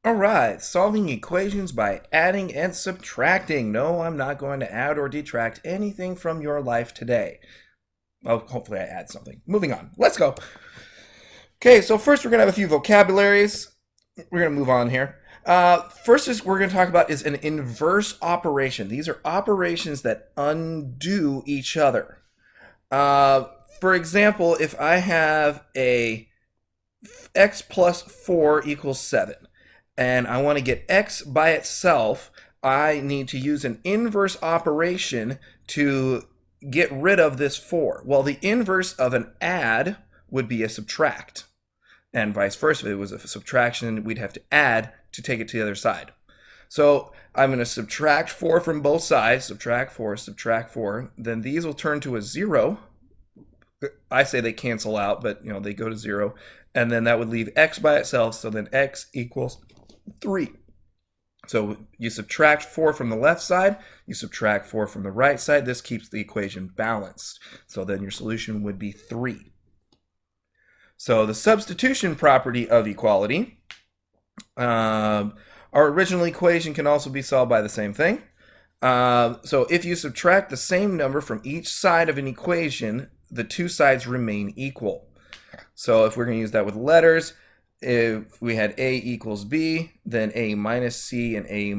All right, solving equations by adding and subtracting. No, I'm not going to add or detract anything from your life today. Well, hopefully I add something. Moving on. Let's go. Okay, so first we're going to have a few vocabularies. We're going to move on here. First is we're going to talk about is an inverse operation. These are operations that undo each other. Uh, for example, if I have a x plus 4 equals 7, and I want to get x by itself, I need to use an inverse operation to get rid of this 4. Well, the inverse of an add would be a subtract, and vice versa. If it was a subtraction, we'd have to add to take it to the other side. So I'm going to subtract 4 from both sides, subtract 4, then these will turn to a 0. I say they cancel out, but they go to 0, and then that would leave x by itself, so then x equals 3. So you subtract 4 from the left side, you subtract 4 from the right side. This keeps the equation balanced. So then your solution would be 3. So the substitution property of equality, our original equation can also be solved by the same thing. So if you subtract the same number from each side of an equation, the two sides remain equal. So if we're going to use that with letters, if we had a equals b, then a minus c and b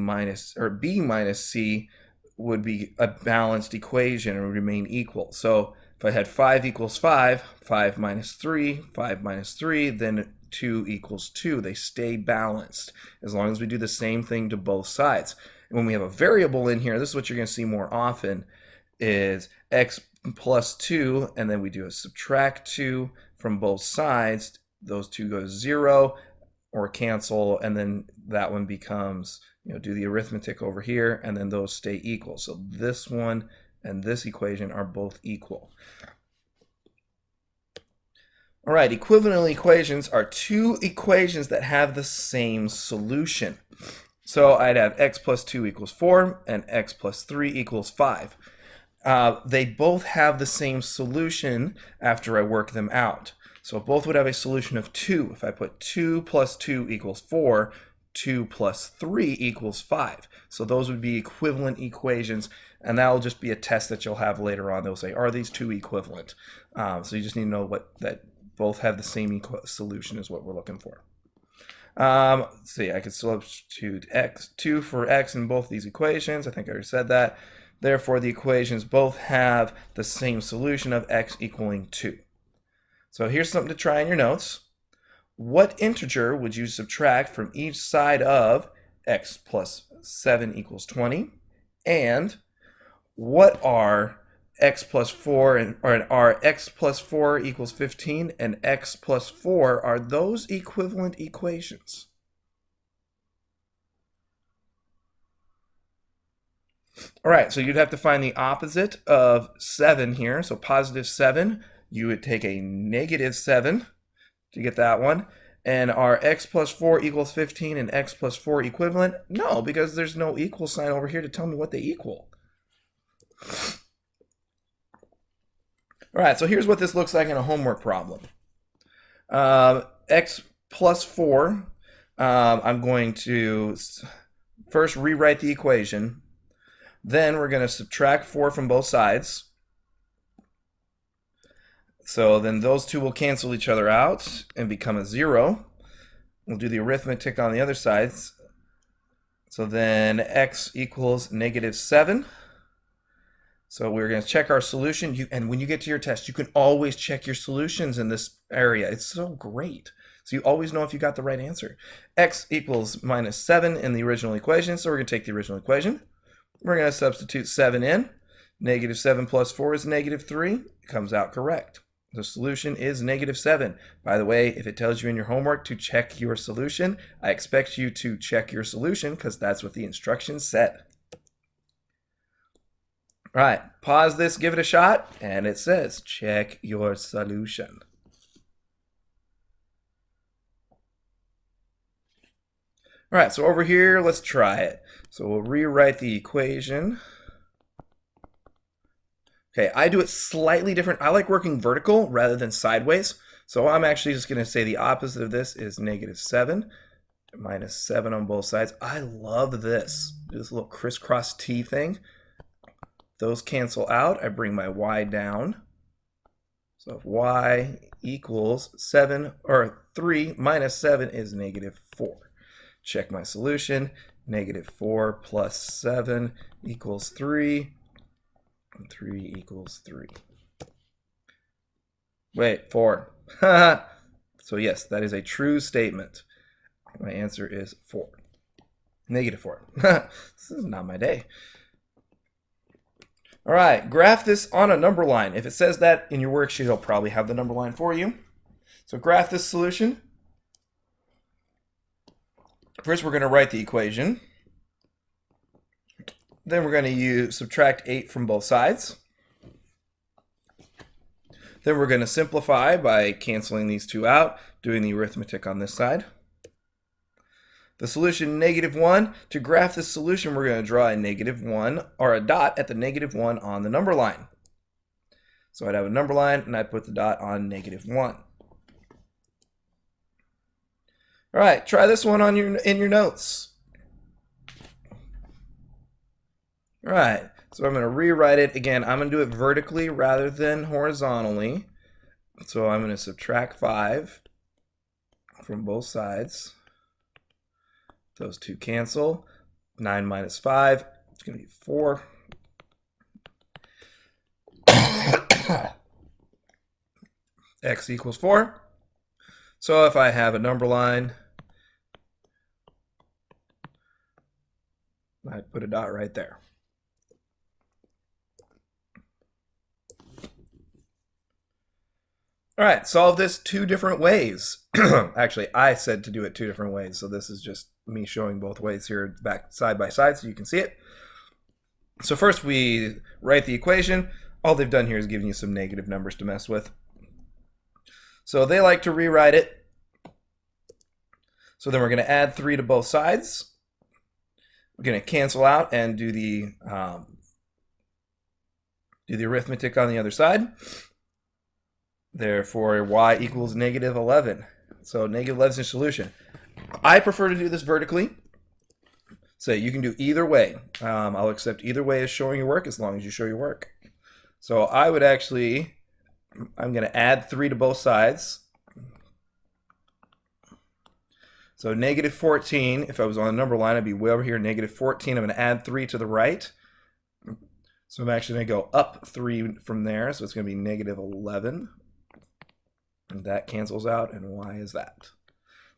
minus c would be a balanced equation and would remain equal. So if I had 5 equals 5, 5 minus 3, 5 minus 3, then 2 equals 2. They stay balanced as long as we do the same thing to both sides. And when we have a variable in here, this is what you're going to see more often, is x plus 2, and then we do a subtract 2 from both sides. Those two go to 0 or cancel, and then that one becomes, do the arithmetic over here, and then those stay equal. So this one and this equation are both equal. All right, equivalent equations are two equations that have the same solution. So I'd have x plus 2 equals 4 and x plus 3 equals 5. They both have the same solution after I work them out. So both would have a solution of 2. If I put 2 plus 2 equals 4, 2 plus 3 equals 5. So those would be equivalent equations, and that will just be a test that you'll have later on. They'll say, are these two equivalent? So you just need to know that both have the same solution is what we're looking for. Let's see, I could substitute 2 for x in both these equations. I think I already said that. Therefore, the equations both have the same solution of x equaling 2. So here's something to try in your notes. What integer would you subtract from each side of x plus 7 equals 20? And what are x plus 4 are x plus 4 equals 15 and x plus 4, are those equivalent equations? All right, so you'd have to find the opposite of 7 here. So positive 7, you would take a negative 7 to get that one. And are x plus 4 equals 15 and x plus 4 equivalent? No, because there's no equal sign over here to tell me what they equal. All right, so here's what this looks like in a homework problem. X plus 4, I'm going to first rewrite the equation. Then we're going to subtract 4 from both sides. So then those two will cancel each other out and become a 0. We'll do the arithmetic on the other sides. So then x equals negative 7. So we're going to check our solution. And when you get to your test, you can always check your solutions in this area. It's so great. So you always know if you got the right answer. X equals minus 7 in the original equation. So we're going to take the original equation. We're going to substitute 7 in. Negative 7 plus 4 is negative 3. It comes out correct. The solution is negative 7. By the way, if it tells you in your homework to check your solution, I expect you to check your solution because that's what the instructions said. All right, pause this, give it a shot, and it says check your solution. All right, so over here, let's try it. So we'll rewrite the equation. Okay, I do it slightly different. I like working vertical rather than sideways. So I'm actually just going to say the opposite of this is negative 7. minus 7 on both sides. I love this. This little crisscross T thing. Those cancel out. I bring my y down. So if y equals 7, or 3 minus 7 is negative 4. Check my solution. Negative 4 plus 7 equals 3. And 3 equals 3. Wait, 4. So yes, that is a true statement. My answer is 4. Negative 4. This is not my day. All right, graph this on a number line. If it says that in your worksheet, it'll probably have the number line for you. So graph this solution. First, we're going to write the equation. Then we're going to subtract 8 from both sides. Then we're going to simplify by canceling these two out, doing the arithmetic on this side. The solution, negative 1. To graph this solution, we're going to draw a negative 1, or a dot at the negative 1 on the number line. So I'd have a number line, and I'd put the dot on negative 1. All right, try this one on in your notes. All right, so I'm going to rewrite it. Again, I'm going to do it vertically rather than horizontally. So I'm going to subtract 5 from both sides. Those two cancel. 9 minus 5, it's going to be 4. X equals 4. So if I have a number line, I put a dot right there. All right, solve this 2 different ways. Actually, I said to do it 2 different ways, so this is just me showing both ways here back side by side so you can see it. So first we write the equation. All they've done here is giving you some negative numbers to mess with. So they like to rewrite it. So then we're going to add 3 to both sides. We're going to cancel out and do the arithmetic on the other side. Therefore, y equals negative 11. So negative 11 is the solution. I prefer to do this vertically. So you can do either way. I'll accept either way as showing your work as long as you show your work. So I would actually, I'm going to add 3 to both sides. So negative 14, if I was on the number line, I'd be way over here, negative 14. I'm going to add 3 to the right. So I'm actually going to go up 3 from there. So it's going to be negative 11. And that cancels out, and why is that?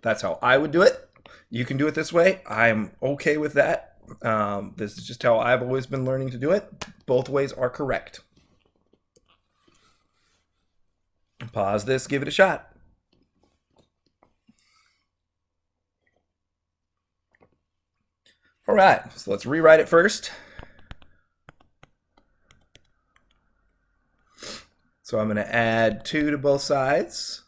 That's how I would do it. You can do it this way. I'm okay with that. This is just how I've always been learning to do it. Both ways are correct. Pause this, give it a shot. All right, so let's rewrite it first. So I'm going to add 2 to both sides.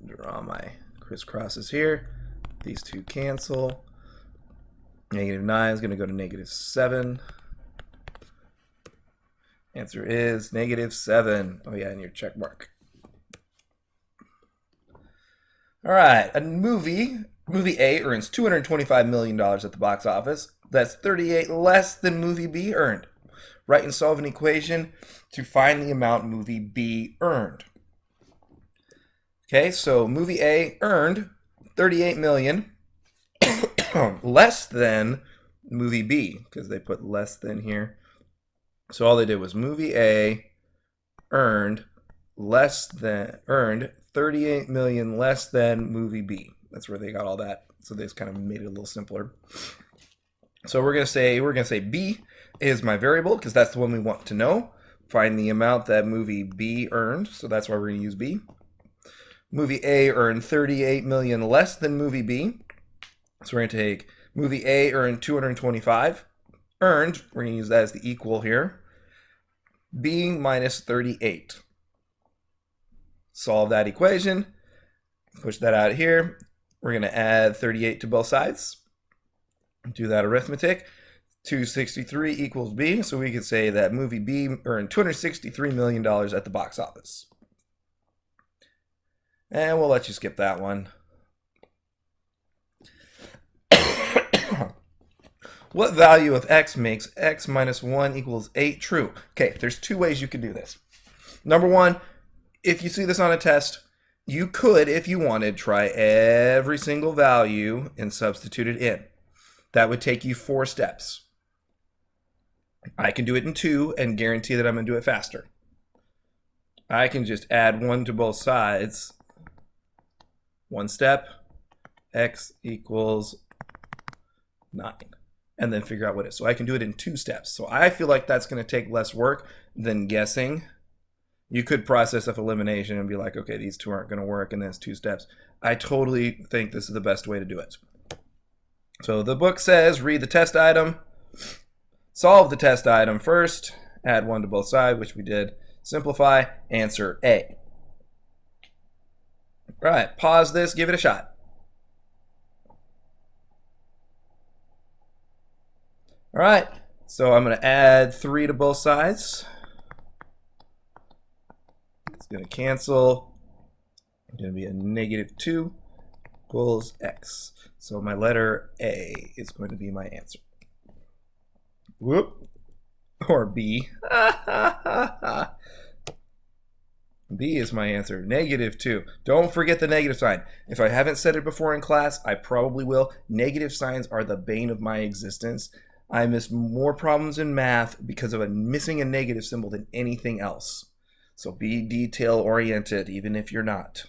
Draw my crisscrosses here. These 2 cancel. Negative 9 is going to go to negative 7. Answer is negative 7. Oh yeah, and your check mark. All right, movie A earns $225 million at the box office. That's 38 less than movie B earned. Write and solve an equation to find the amount movie B earned. Okay, so movie A earned 38 million less than movie B, because they put less than here. So all they did was movie A earned 38 million less than movie B. That's where they got all that. So they just kind of made it a little simpler. So we're gonna say B is my variable because that's the one we want to know. Find the amount that movie B earned. So that's why we're gonna use B. Movie A earned 38 million less than movie B. So we're gonna take movie A earned 225. Earned, we're gonna use that as the equal here. B minus 38. Solve that equation. Push that out here. We're gonna add 38 to both sides. Do that arithmetic. 263 equals B, so we could say that movie B earned $263 million at the box office. And we'll let you skip that one. What value of x makes x minus 1 equals 8 true? Okay, there's two ways you could do this. Number one, if you see this on a test, you could, if you wanted, try every single value and substitute it in. That would take you 4 steps. I can do it in 2 and guarantee that I'm going to do it faster. I can just add 1 to both sides. 1 step, x equals 9. And then figure out what it is. So I can do it in 2 steps. So I feel like that's going to take less work than guessing. You could process of elimination and be like, okay, these two aren't going to work, and that's 2 steps. I totally think this is the best way to do it. So the book says, read the test item, solve the test item first, add 1 to both sides, which we did, simplify, answer A. All right, pause this, give it a shot. All right, so I'm going to add 3 to both sides. It's going to cancel. It's going to be a negative 2 equals x. So my letter A is going to be my answer. Whoop. Or B. B is my answer. Negative 2. Don't forget the negative sign. If I haven't said it before in class, I probably will. Negative signs are the bane of my existence. I miss more problems in math because of missing a negative symbol than anything else. So be detail-oriented, even if you're not.